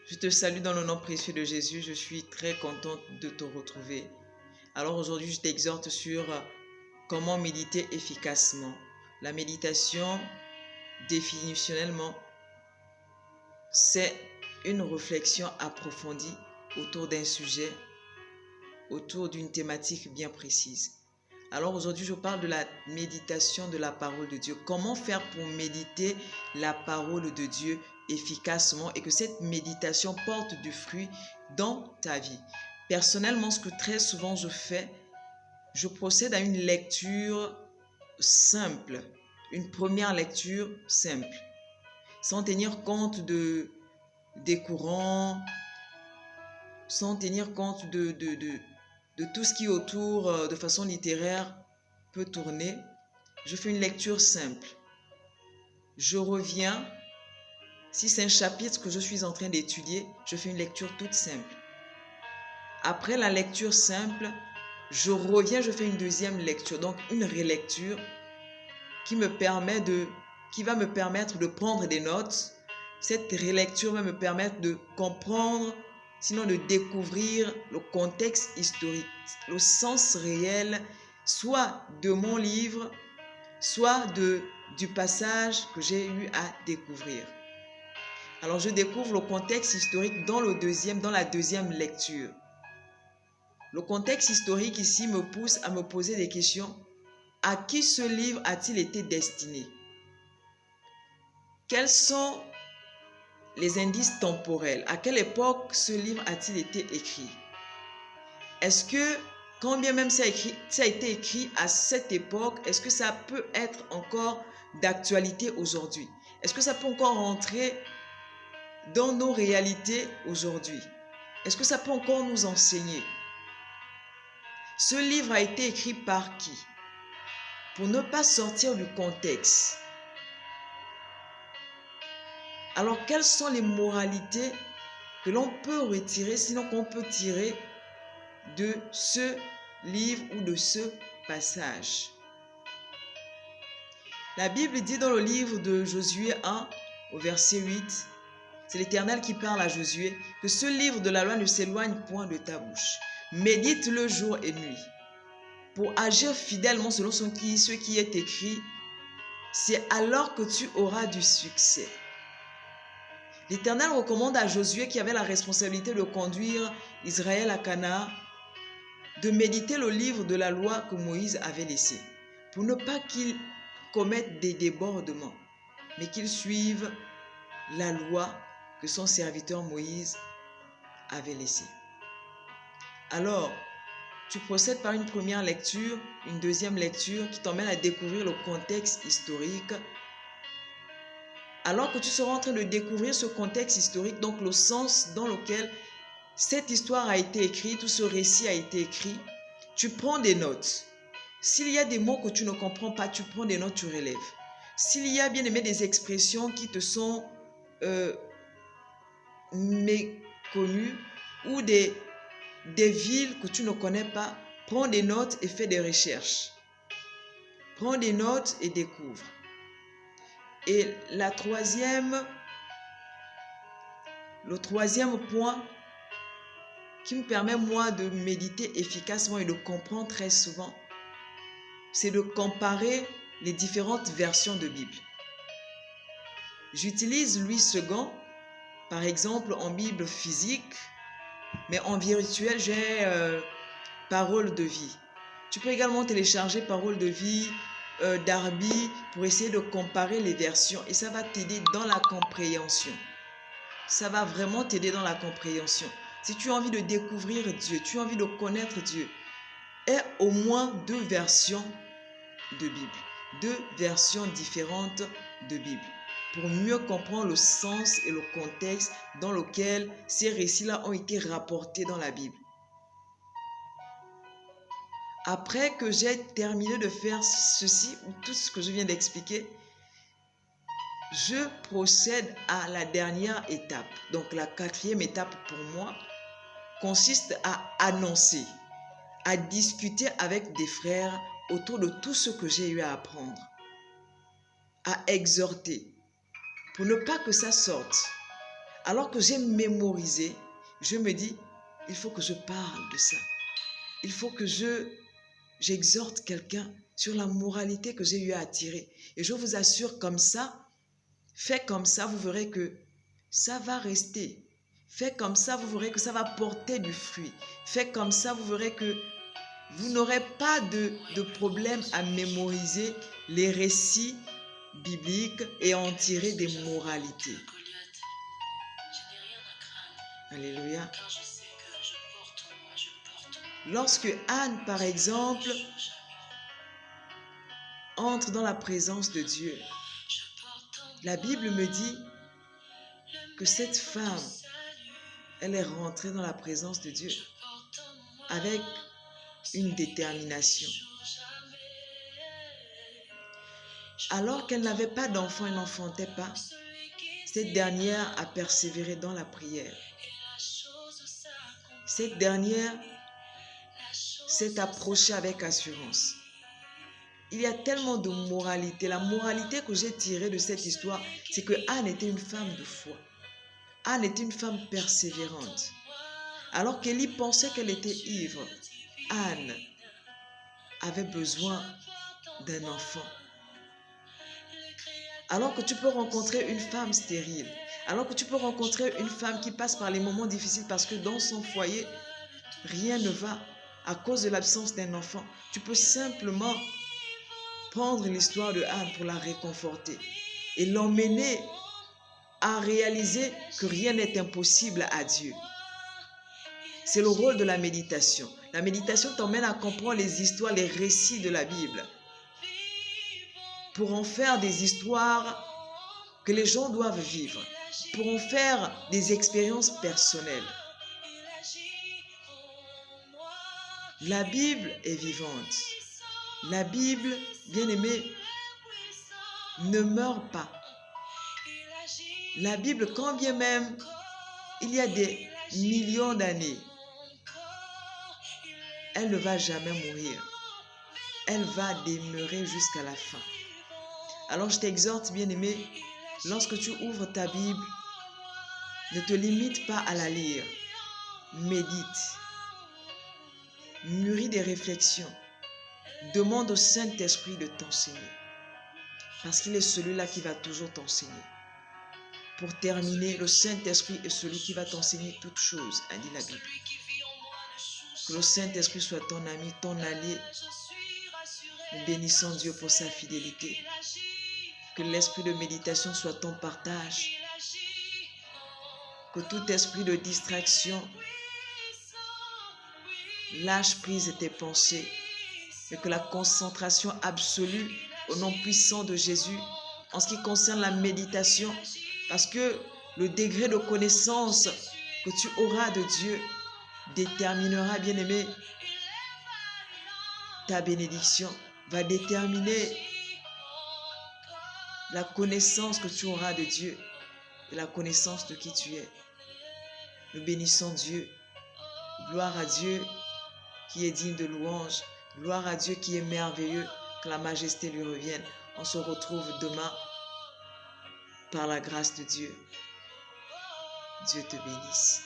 Je te salue dans le nom précieux de Jésus. Je suis très contente de te retrouver. Alors aujourd'hui, je t'exhorte sur comment méditer efficacement. La méditation, définitionnellement, c'est une réflexion approfondie autour d'un sujet, autour d'une thématique bien précise. Alors aujourd'hui, je parle de la méditation de la parole de Dieu. Comment faire pour méditer la parole de Dieu efficacement et que cette méditation porte du fruit dans ta vie. Personnellement, ce que très souvent je fais, je procède à une lecture simple, une première lecture simple, sans tenir compte des courants, sans tenir compte de tout ce qui autour, de façon littéraire, peut tourner. Je fais une lecture simple. Je reviens. Si c'est un chapitre que je suis en train d'étudier, je fais une lecture toute simple. Après la lecture simple, je reviens, je fais une deuxième lecture, donc une relecture qui va me permettre de prendre des notes. Cette relecture va me permettre de comprendre, sinon de découvrir le contexte historique, le sens réel, soit de mon livre, soit du passage que j'ai eu à découvrir. Alors je découvre le contexte historique dans la deuxième lecture. Le contexte historique ici me pousse à me poser des questions. À qui ce livre a-t-il été destiné? Quels sont les indices temporels? À quelle époque ce livre a-t-il été écrit? Est-ce que, quand bien même ça a été écrit à cette époque, est-ce que ça peut être encore d'actualité aujourd'hui? Est-ce que ça peut encore rentrer dans nos réalités aujourd'hui? Est-ce que ça peut encore nous enseigner? Ce livre a été écrit par qui? Pour ne pas sortir du contexte. Alors, quelles sont les moralités que l'on peut retirer, sinon qu'on peut tirer de ce livre ou de ce passage? La Bible dit dans le livre de Josué 1, au verset 8, c'est l'Éternel qui parle à Josué, que ce livre de la loi ne s'éloigne point de ta bouche. Médite-le jour et nuit. Pour agir fidèlement selon ce qui est écrit, c'est alors que tu auras du succès. L'Éternel recommande à Josué, qui avait la responsabilité de conduire Israël à Canaan, de méditer le livre de la loi que Moïse avait laissé, pour ne pas qu'il commette des débordements, mais qu'il suive la loi que son serviteur Moïse avait laissée. Alors, tu procèdes par une première lecture, une deuxième lecture qui t'emmène à découvrir le contexte historique. Alors que tu seras en train de découvrir ce contexte historique, donc le sens dans lequel cette histoire a été écrite, tout ce récit a été écrit, tu prends des notes. S'il y a des mots que tu ne comprends pas, tu prends des notes, tu relèves. S'il y a bien aimé des expressions qui te sont méconnues ou des villes que tu ne connais pas, prends des notes et fais des recherches. Prends des notes et découvre. Et le troisième point qui me permet, moi, de méditer efficacement et de comprendre très souvent, c'est de comparer les différentes versions de Bible. J'utilise Louis II, par exemple, en Bible physique, mais en virtuel, j'ai Parole de vie. Tu peux également télécharger Parole de vie Darby pour essayer de comparer les versions et ça va t'aider dans la compréhension. Ça va vraiment t'aider dans la compréhension. Si tu as envie de découvrir Dieu, tu as envie de connaître Dieu, aie au moins 2 versions de Bible, 2 versions différentes de Bible, pour mieux comprendre le sens et le contexte dans lequel ces récits-là ont été rapportés dans la Bible. Après que j'ai terminé de faire ceci, ou tout ce que je viens d'expliquer, je procède à la dernière étape. Donc la 4e étape pour moi consiste à annoncer, à discuter avec des frères autour de tout ce que j'ai eu à apprendre, à exhorter, pour ne pas que ça sorte, Alors que j'ai mémorisé, je me dis, il faut que je parle de ça. Il faut que j'exhorte quelqu'un sur la moralité que j'ai eu à attirer. Et je vous assure, comme ça, fait comme ça, vous verrez que ça va rester. Fait comme ça, vous verrez que ça va porter du fruit. Fait comme ça, vous verrez que vous n'aurez pas de problème à mémoriser les récits bibliques et en tirer des moralités. Alléluia. Lorsque Anne, par exemple, entre dans la présence de Dieu, la Bible me dit que cette femme, elle est rentrée dans la présence de Dieu avec une détermination. Alors qu'elle n'avait pas d'enfant, elle n'enfantait pas, cette dernière a persévéré dans la prière. Cette dernière s'est approchée avec assurance. Il y a tellement de moralité. La moralité que j'ai tirée de cette histoire, c'est que Anne était une femme de foi. Anne était une femme persévérante. Alors qu'Élie pensait qu'elle était ivre, Anne avait besoin d'un enfant. Alors que tu peux rencontrer une femme stérile, alors que tu peux rencontrer une femme qui passe par les moments difficiles parce que dans son foyer, rien ne va à cause de l'absence d'un enfant, tu peux simplement prendre l'histoire de Anne pour la réconforter et l'emmener à réaliser que rien n'est impossible à Dieu. C'est le rôle de la méditation. La méditation t'emmène à comprendre les histoires, les récits de la Bible pour en faire des histoires que les gens doivent vivre, pour en faire des expériences personnelles. La Bible est vivante. La Bible, bien-aimée, ne meurt pas. La Bible, quand bien même il y a des millions d'années, elle ne va jamais mourir. Elle va demeurer jusqu'à la fin. Alors je t'exhorte, bien-aimé, lorsque tu ouvres ta Bible, ne te limite pas à la lire. Médite. Mûris des réflexions. Demande au Saint-Esprit de t'enseigner. Parce qu'il est celui-là qui va toujours t'enseigner. Pour terminer, le Saint-Esprit est celui qui va t'enseigner toutes choses, a dit la Bible. Que le Saint-Esprit soit ton ami, ton allié. Nous bénissons Dieu pour sa fidélité. Que l'esprit de méditation soit ton partage. Que tout esprit de distraction lâche prise tes pensées. Et que la concentration absolue au nom puissant de Jésus en ce qui concerne la méditation, parce que le degré de connaissance que tu auras de Dieu déterminera, bien-aimé, ta bénédiction, va déterminer la connaissance que tu auras de Dieu et la connaissance de qui tu es. Nous bénissons Dieu. Gloire à Dieu qui est digne de louange. Gloire à Dieu qui est merveilleux. Que la majesté lui revienne. On se retrouve demain par la grâce de Dieu. Dieu te bénisse.